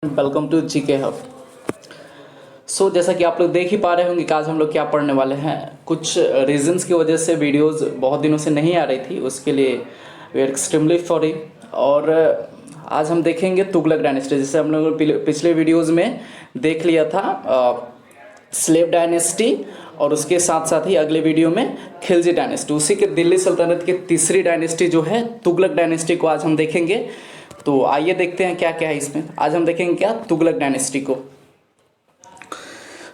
Welcome to GK hub. जैसा कि आप लोग देख ही पा रहे होंगे कि आज हम लोग क्या पढ़ने वाले हैं। कुछ रीजंस की वजह से वीडियोस बहुत दिनों से नहीं आ रही थी, उसके लिए वी आर एक्सट्रीमली सॉरी। और आज हम देखेंगे तुगलक डायनेस्टी। जैसे हम लोग पिछले वीडियोस में देख लिया था स्लेव डायनेस्टी, और उसके साथ साथ ही अगले वीडियो में खिलजी डायनेस्टी, उसी के दिल्ली सल्तनत की तीसरी डायनेस्टी जो है तुगलक डायनेस्टी को आज हम देखेंगे। तो आइए देखते हैं क्या क्या है इसमें। आज हम देखेंगे क्या, तुगलक डायनेस्टी को।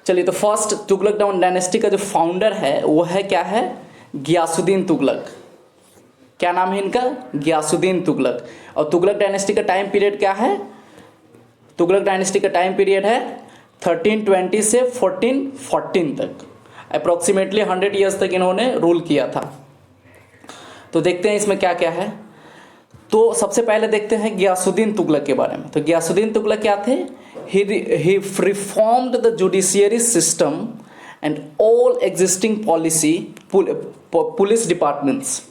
चलिए, तो फर्स्ट तुगलक डायनेस्टी का जो फाउंडर है वो है क्या है, गियासुद्दीन तुगलक। क्या नाम है इनका, गियासुद्दीन तुगलक। और तुगलक डायनेस्टी का टाइम पीरियड क्या है, तुगलक डायनेस्टी का टाइम पीरियड है 1320 से 1414 तक। अप्रोक्सीमेटली 100 ईयर्स तक इन्होंने रूल किया था। तो देखते हैं इसमें क्या क्या है। तो सबसे पहले देखते हैं गियासुद्दीन तुगलक के बारे में। तो गियासुद्दीन तुगलक क्या थे, he reformed the judiciary system and all existing police departments.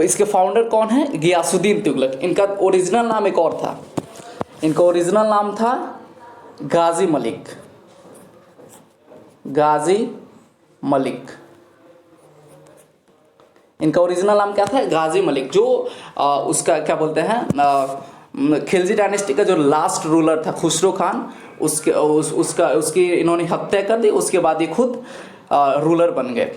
इसके फाउंडर कौन है, गियासुद्दीन तुगलक। इनका ओरिजिनल नाम एक और था, इनका ओरिजिनल नाम था गाजी मलिक, गाजी मलिक। इनका ओरिजिनल नाम क्या था, गाजी मलिक। जो उसका क्या बोलते हैं, खिलजी डायनेस्टी का जो लास्ट रूलर था खुसरो खान, उसकी इन्होंने हत्या कर दी। उसके बाद ये खुद रूलर बन गए।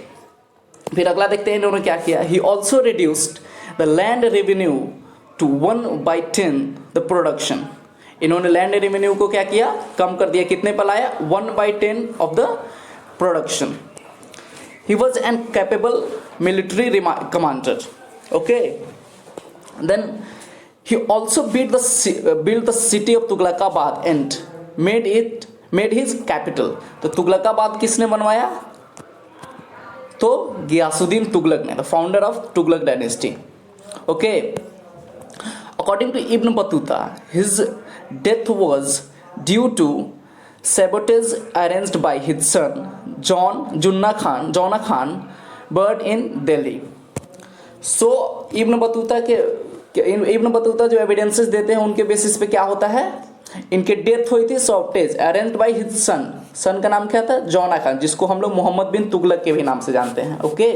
फिर अगला देखते हैं इन्होंने क्या किया। He also reduced the land revenue to 1/10 the production. इन्होंने लैंड रेवेन्यू को क्या किया, कम कर दिया। कितने पर लाया, 1/10 of the production. He was an capable military commander. Okay. Then he also built the city of Tughlaqabad and made his capital. तो तुगलकाबाद किसने बनवाया, तो गियासुद्दीन तुगलक ने, the founder of Tughlaq dynasty. Okay. According to Ibn Battuta, his death was due to sabotage arranged by his son Jonna Khan bird in Delhi. Ibn Battuta जो evidences देते हैं उनके basis पे क्या होता है, इनके डेथ हुई थी सॉफ्टेज अरेंज्ड बाय हिज सन का नाम क्या था, जोना खान, जिसको हम लोग मोहम्मद बिन तुगलक के भी नाम से जानते हैं। ओके।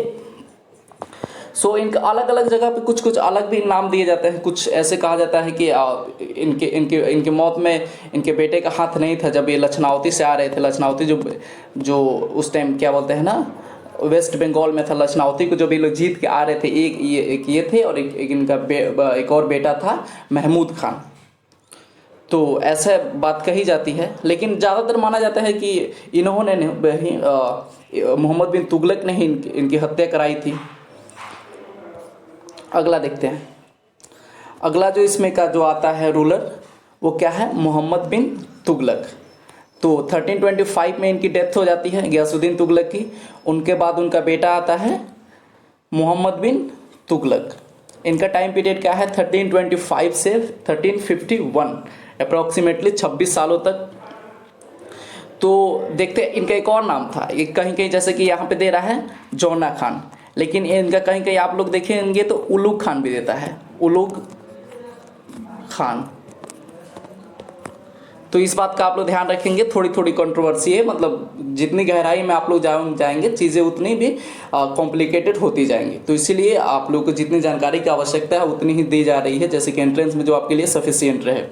इनके अलग अलग जगह पे कुछ कुछ अलग भी नाम दिए जाते हैं। कुछ ऐसे कहा जाता है कि इनके मौत में इनके बेटे का हाथ नहीं था। जब ये लखनऊती से आ रहे थे, लखनऊती जो उस टाइम क्या बोलते हैं ना, वेस्ट बंगाल में था, लखनऊती को जब ये लोग जीत के आ रहे थे, एक ये थे और एक इनका एक और बेटा था महमूद खान। तो ऐसा बात कही जाती है, लेकिन ज़्यादातर माना जाता है कि इन्होंने मोहम्मद बिन तुगलक ने ही इनकी हत्या कराई थी। अगला देखते हैं। अगला जो इसमें का जो आता है रूलर, वो क्या है, मोहम्मद बिन तुगलक। तो 1325 में इनकी डेथ हो जाती है गियासुद्दीन तुगलक की। उनके बाद उनका बेटा आता है मोहम्मद बिन तुगलक। इनका टाइम पीरियड क्या है, 1325 से 1351, अप्रॉक्सीमेटली 26 सालों तक। तो देखते हैं इनका एक और नाम था, एक कहीं कहीं जैसे कि यहाँ पे दे रहा है जोना खान, लेकिन इनका कहीं कहीं आप लोग देखेंगे तो उलुग खान भी देता है, उलुग खान। तो इस बात का आप लोग ध्यान रखेंगे। थोड़ी थोड़ी कंट्रोवर्सी है, मतलब जितनी गहराई में आप लोग जाएंगे चीज़ें उतनी भी कॉम्प्लिकेटेड होती जाएंगी। तो इसीलिए आप लोग को जितनी जानकारी की आवश्यकता है उतनी ही दी जा रही है, जैसे कि एंट्रेंस में जो आपके लिए सफिशिएंट रहे।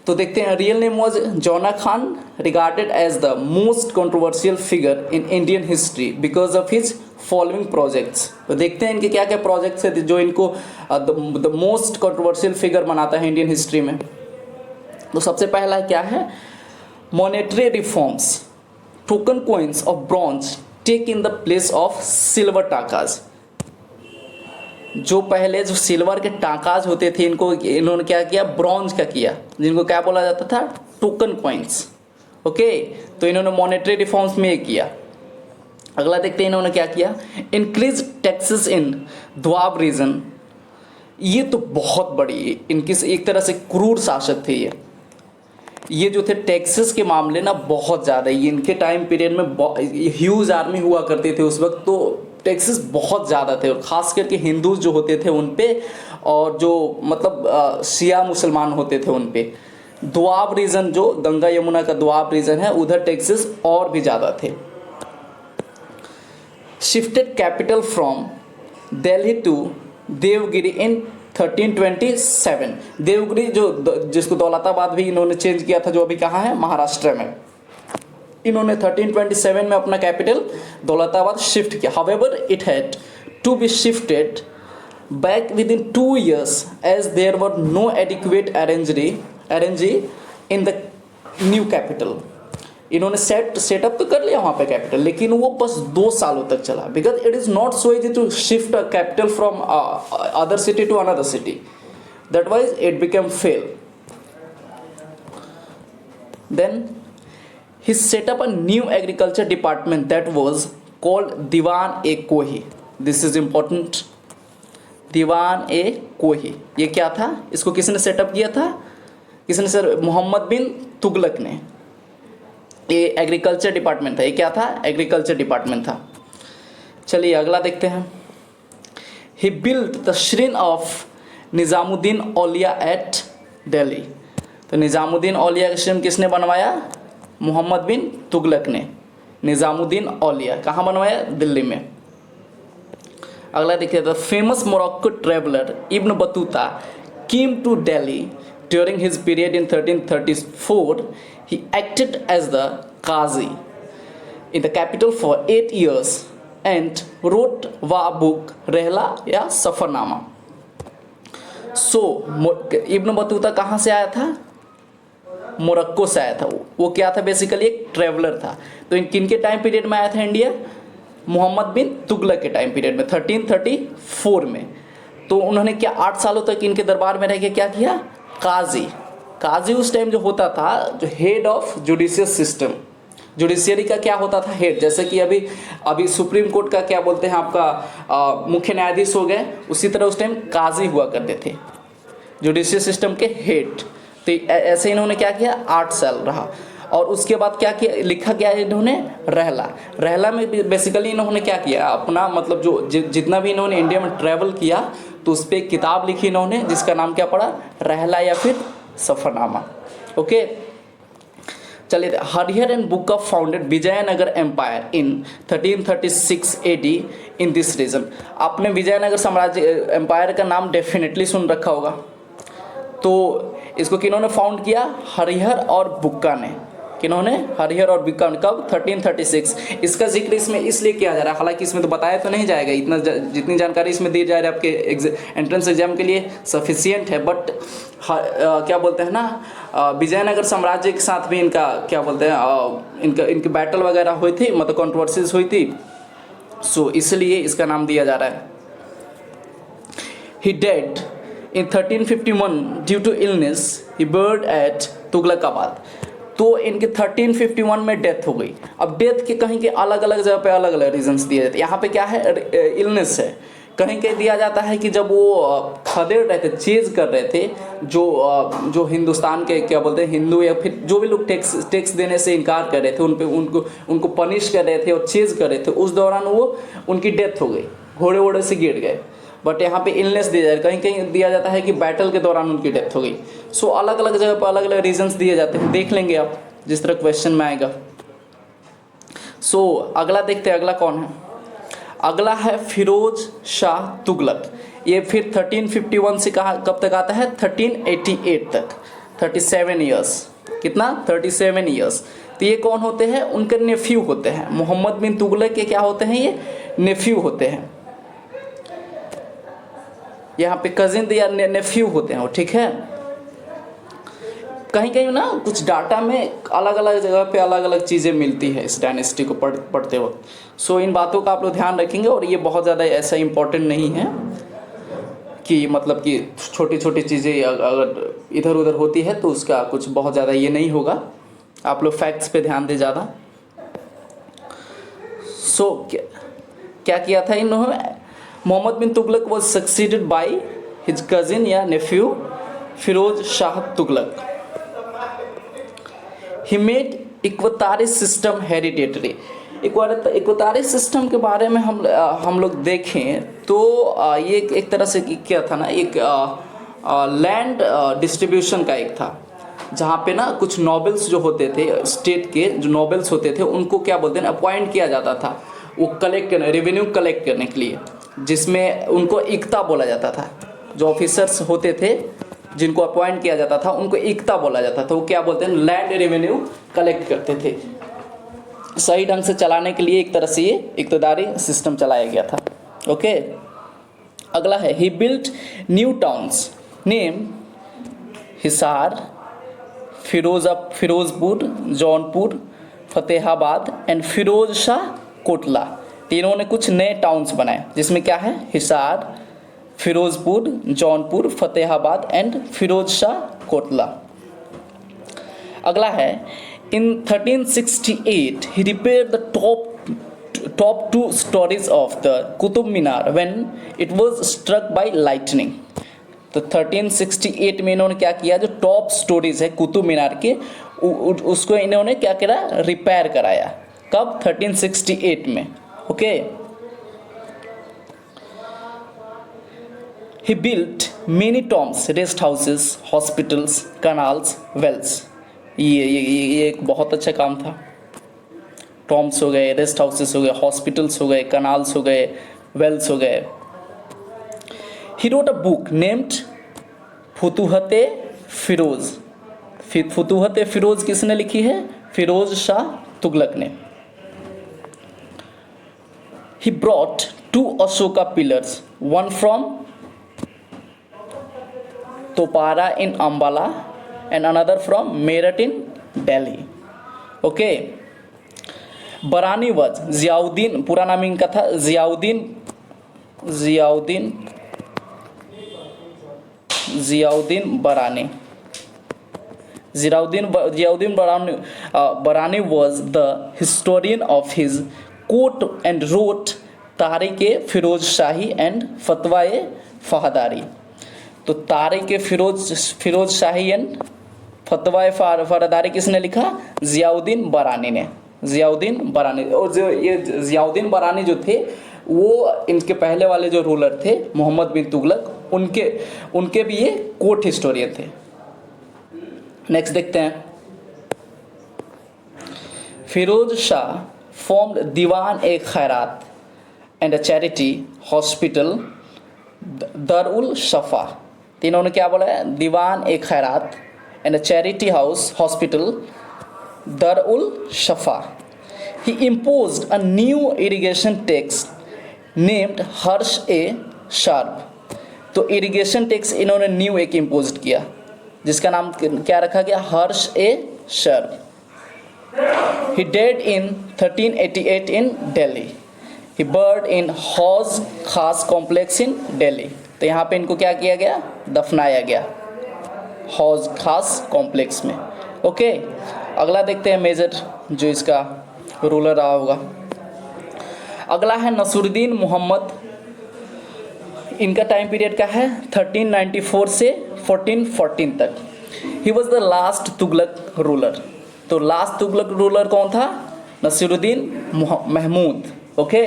तो देखते हैं, real name was Jauna Khan, regarded as the most controversial figure in Indian history because of his following projects. तो देखते हैं इनके क्या क्या प्रोजेक्ट्स है जो इनको द मोस्ट कंट्रोवर्शियल फिगर बनाता है इंडियन हिस्ट्री में। तो सबसे पहला क्या है, monetary reforms, token coins of bronze take in the place of silver tankas. जो पहले जो सिल्वर के टाकाज होते थे, इन्होंने क्या किया, ब्रॉन्ज का किया, जिनको क्या बोला जाता था, टोकन कॉइन्स। ओके। तो इन्होंने मॉनेटरी रिफॉर्म्स में किया। अगला देखते हैं इन्होंने क्या किया, इंक्रीज टैक्सेस इन द्वाब रीजन। ये तो बहुत बड़ी इनकी एक तरह से क्रूर शासक थे ये जो थे टैक्सेस के मामले ना बहुत ज़्यादा। इनके टाइम पीरियड में ह्यूज आर्मी हुआ करते थे उस वक्त, तो टैक्सेस बहुत ज़्यादा थे और ख़ास करके हिंदूज जो होते थे उन पे, और जो मतलब शिया मुसलमान होते थे उन पे। दोआब रीजन, जो गंगा यमुना का दोआब रीजन है, उधर टैक्सेस और भी ज़्यादा थे। Shifted capital from Delhi to Devagiri in 1327। Devagiri जिसको दौलताबाद भी इन्होंने चेंज किया था, जो अभी कहाँ है, महाराष्ट्र में। इन्होंने 1327 में अपना कैपिटल दौलताबाद शिफ्ट किया। However it had to be shifted back within 2 years as there were no adequate arrangee in the new capital। इन्होंने सेटअप तो कर लिया वहाँ पे कैपिटल, लेकिन वो बस 2 सालों तक चला, because it is not so easy to shift a capital from other city to another city, that wise it became fail. Then he set up a new agriculture department that was called Diwan-e-Kohi। This is important। दीवान-ए-कोही ये क्या था, इसको किसने setup किया था, किसने sir, Mohammad bin Tughlaq ने। ये एग्रीकल्चर डिपार्टमेंट था, ये क्या था, एग्रीकल्चर डिपार्टमेंट था। चलिए अगला देखते हैं। He build the shrine of Nizamuddin Auliya at Delhi. तो निज़ामुद्दीन औलिया का श्रीन किसने बनवाया, मोहम्मद बिन तुगलक ने। निज़ामुद्दीन औलिया कहाँ बनवाया, दिल्ली में। अगला देखिए, the famous Morocco traveller Ibn Battuta came to Delhi during his period in 1334। He acted as the Qazi in the capital for 8 years and wrote a book Rihla या सफ़रनामा। सो इब्न बतूता कहाँ से आया था, मोरक्को से आया था। वो क्या था, बेसिकली एक ट्रेवलर था। तो इन किन के टाइम पीरियड में आया था इंडिया, मोहम्मद बिन तुगलक के टाइम पीरियड में 1334 में। तो उन्होंने क्या 8 सालों तक इनके दरबार में रह के क्या किया, काजी उस टाइम जो होता था, जो head of judicial system, judiciary का क्या होता था, हेड। जैसे कि अभी सुप्रीम कोर्ट का क्या बोलते हैं आपका मुख्य न्यायाधीश हो गए, उसी तरह उस टाइम काजी हुआ करते थे, जुडिशियल सिस्टम के हेड। तो ऐसे इन्होंने क्या किया, 8 साल रहा। और उसके बाद क्या किया, लिखा क्या इन्होंने, रहला में बेसिकली इन्होंने क्या किया, अपना मतलब जो जितना भी इन्होंने इंडिया में ट्रैवल किया, तो उस पर एक किताब लिखी इन्होंने, जिसका नाम क्या पड़ा, रहला या फिर सफ़रनामा। ओके, चलिए। Harihara and Bukka of founded Vijayanagar empire in 1336 AD in this region. आपने विजयनगर साम्राज्य एम्पायर का नाम डेफिनेटली सुन रखा होगा। तो इसको किन्होंने फाउंड किया, हरिहर और बुक्का ने। किन्होंने, हरिहर और बुक्का ने। कब, 1336। इसका जिक्र इसमें इसलिए किया जा रहा है, हालांकि इसमें तो बताया तो नहीं जाएगा, इतना जितनी जानकारी इसमें दी जा रही है आपके एंट्रेंस एग्जाम के लिए सफिशियंट है। बट क्या बोलते हैं ना, विजयनगर साम्राज्य के साथ भी इनका क्या बोलते हैं, इनकी बैटल वगैरह हुई थी, मतलब कंट्रोवर्सीज हुई थी। सो इसलिए इसका नाम दिया जा रहा है। He died in 1351 due to illness, he buried at Tughlaqabad. तो इनके 1351 में डेथ हो गई। अब डेथ के कहीं के अलग अलग जगह पे अलग अलग रीजंस दिए जाते हैं। यहाँ पे क्या है, इलनेस है। कहीं कहीं दिया जाता है कि जब वो खदेड़ रहे थे, चेज कर रहे थे, जो हिंदुस्तान के क्या बोलते हैं, हिंदू या फिर जो भी लोग टैक्स देने से इनकार कर रहे थे, उनको पनिश कर रहे थे और चेज कर रहे थे, उस दौरान उनकी डेथ हो गई, घोड़े वोड़े से गिर गए। बट यहाँ पे इलनेस दिया जाए, कहीं कहीं दिया जाता है कि बैटल के दौरान उनकी डेथ हो गई। सो अलग अलग जगह पर अलग अलग रीजंस दिए जाते हैं, देख लेंगे आप जिस तरह क्वेश्चन में आएगा। सो अगला देखते हैं, अगला कौन है, अगला है फिरोज शाह तुगलक। ये फिर 1351 से कब तक आता है, 1388 तक, 37 ईयर्स। कितना, 37 ईयर्स। तो ये कौन होते हैं, उनके नेफ्यू होते हैं। मोहम्मद बिन तुगलक के क्या होते हैं, ये नेफ्यू होते हैं। यहाँ पे कजिन या नेफ्यू होते हैं वो, ठीक है। कहीं कहीं ना कुछ डाटा में अलग अलग जगह पे अलग अलग चीज़ें मिलती है इस डायनेस्टी को पढ़ते वक्त। सो इन बातों का आप लोग ध्यान रखेंगे। और ये बहुत ज़्यादा ऐसा इम्पोर्टेंट नहीं है कि मतलब कि छोटी छोटी चीज़ें अगर इधर उधर होती है तो उसका कुछ बहुत ज़्यादा ये नहीं होगा। आप लोग फैक्ट्स पे ध्यान दें ज़्यादा। सो क्या किया था इन्होंने, Muhammad bin Tughlaq was succeeded by his cousin या nephew Firoz Shah Tughlaq. He made iqtadari system hereditary. Equatorial system के बारे में हम लोग देखें तो ये एक तरह से क्या था ना, एक लैंड डिस्ट्रीब्यूशन का एक था, जहाँ पे ना कुछ नोबल्स जो होते थे, स्टेट के जो नोबल्स होते थे, उनको क्या बोलते हैं, अपॉइंट किया जाता था वो कलेक्ट करने, रेवेन्यू कलेक्ट करने के लिए, जिसमें उनको इक्ता बोला जाता था। जो ऑफिसर्स होते थे जिनको अपॉइंट किया जाता था उनको इक्ता बोला जाता था। वो क्या बोलते हैं, लैंड रेवेन्यू कलेक्ट करते थे। सही ढंग से चलाने के लिए एक तरह से ये इक्तदारी सिस्टम चलाया गया था। ओके, अगला है he built new towns named Hisar, Firozpur, Jaunpur, Fatehabad and Firoz Shah Kotla. तीनों ने कुछ नए टाउन्स बनाए, जिसमें क्या है, हिसार, फिरोजपुर, जौनपुर, फतेहाबाद एंड फिरोज शाह कोटला। अगला है इन 1368 he repaired the top 2 stories of the Qutub Minar when it was struck by lightning। तो 1368 में इन्होंने क्या किया, जो टॉप स्टोरीज है कुतुब मीनार के, उसको इन्होंने क्या करा, रिपेयर कराया। कब, 1368 में। Okay, he built many tombs, rest houses, hospitals, canals, wells। ये एक बहुत अच्छा काम था। टॉम्स हो गए, रेस्ट हाउसेस हो गए, हॉस्पिटल्स हो गए, कनाल्स हो गए, वेल्स हो गए। He wrote a book named Futuhat Firoz. Futuhat Firoz किसने लिखी है, फिरोज शाह तुगलक ने। He brought 2 Ashoka pillars, one from Topra in Ambala and another from Meerut in Delhi. Okay, Barani was Ziauddin, पूरा नाम इनका था जियाउद्दीन बरानी। जियाउद्दीन बरानी was the historian of his court and wrote Tarikh Firoz Shahi and Fatawa Jahandari. तो तारिक फिरोज शाही एंड फतवाए फहदारी किसने लिखा, जियाउद्दीन बरानी ने। जियाउद्दीन बरानी, और जो ये जियाउद्दीन बरानी जो थे वो इनके पहले वाले जो रूलर थे मोहम्मद बिन तुगलक, उनके भी ये कोर्ट हिस्टोरियन थे। नेक्स्ट देखते हैं, Firoz Shah formed Diwan e Khairat and a charity hospital Darul Shifa. तीनों ने क्या बोला है, Diwan e Khairat and a charity house hospital Darul Shifa. He imposed a new irrigation tax named हर्ष ए शार्प। तो इरिगेशन टैक्स इन्होंने न्यू एक इम्पोज किया, जिसका नाम क्या रखा गया, हर्ष e Sharb. He died in 1388 in Delhi. He buried in Hauz Khas complex in Delhi. तो यहाँ पे इनको क्या किया गया, दफनाया गया हौज खास कॉम्प्लेक्स में। ओके, अगला देखते हैं मेजर जो इसका रूलर रहा होगा। अगला है नसरुद्दीन मोहम्मद। इनका टाइम पीरियड क्या है, 1394 से 1414 तक। He was the last Tughlaq ruler. तो लास्ट तुगलक रूलर कौन था, नसरुद्दीन महमूद। ओके,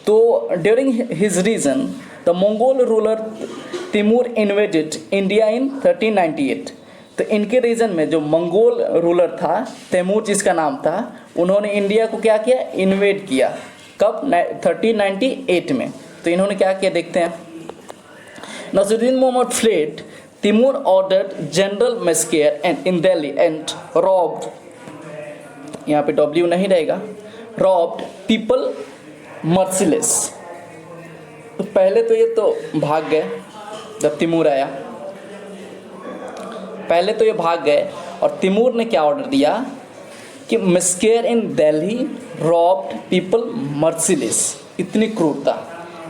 तो during his reign the Mongol ruler Timur invaded India in 1398। तो इनके रीजन में जो मंगोल रूलर था तैमूर जिसका नाम था, उन्होंने इंडिया को क्या किया, इन्वेड किया। कब, 1398 में। तो इन्होंने क्या किया देखते हैं। Nasiruddin Muhammad fled, Timur ordered general massacre and in Delhi and robbed, यहाँ पे डब्ल्यू नहीं रहेगा, रॉब्ड पीपल मर्सिलेस। तो पहले तो ये तो भाग गए, जब तिमूर आया पहले तो ये भाग गए, और तिमूर ने क्या ऑर्डर दिया कि massacre in Delhi robbed people merciless. इतनी क्रूरता।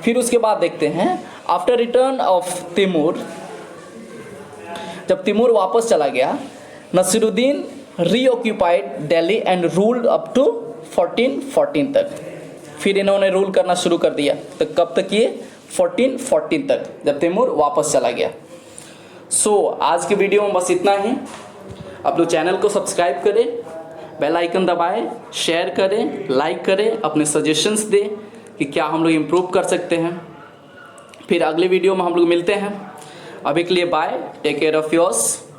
फिर उसके बाद देखते हैं, आफ्टर रिटर्न ऑफ तिमूर, जब तिमूर वापस चला गया, Nasiruddin reoccupied Delhi and ruled up to 1414 तक। फिर इन्होंने रूल करना शुरू कर दिया। तो कब तक ये, 1414 तक, जब तिमूर वापस चला गया। सो आज के वीडियो में बस इतना ही। आप लोग चैनल को सब्सक्राइब करें, बेल आइकन दबाएं, शेयर करें, लाइक करें, अपने सजेशंस दें कि क्या हम लोग इम्प्रूव कर सकते हैं। फिर अगले वीडियो में हम लोग मिलते हैं। अभी के लिए bye, take care of yours.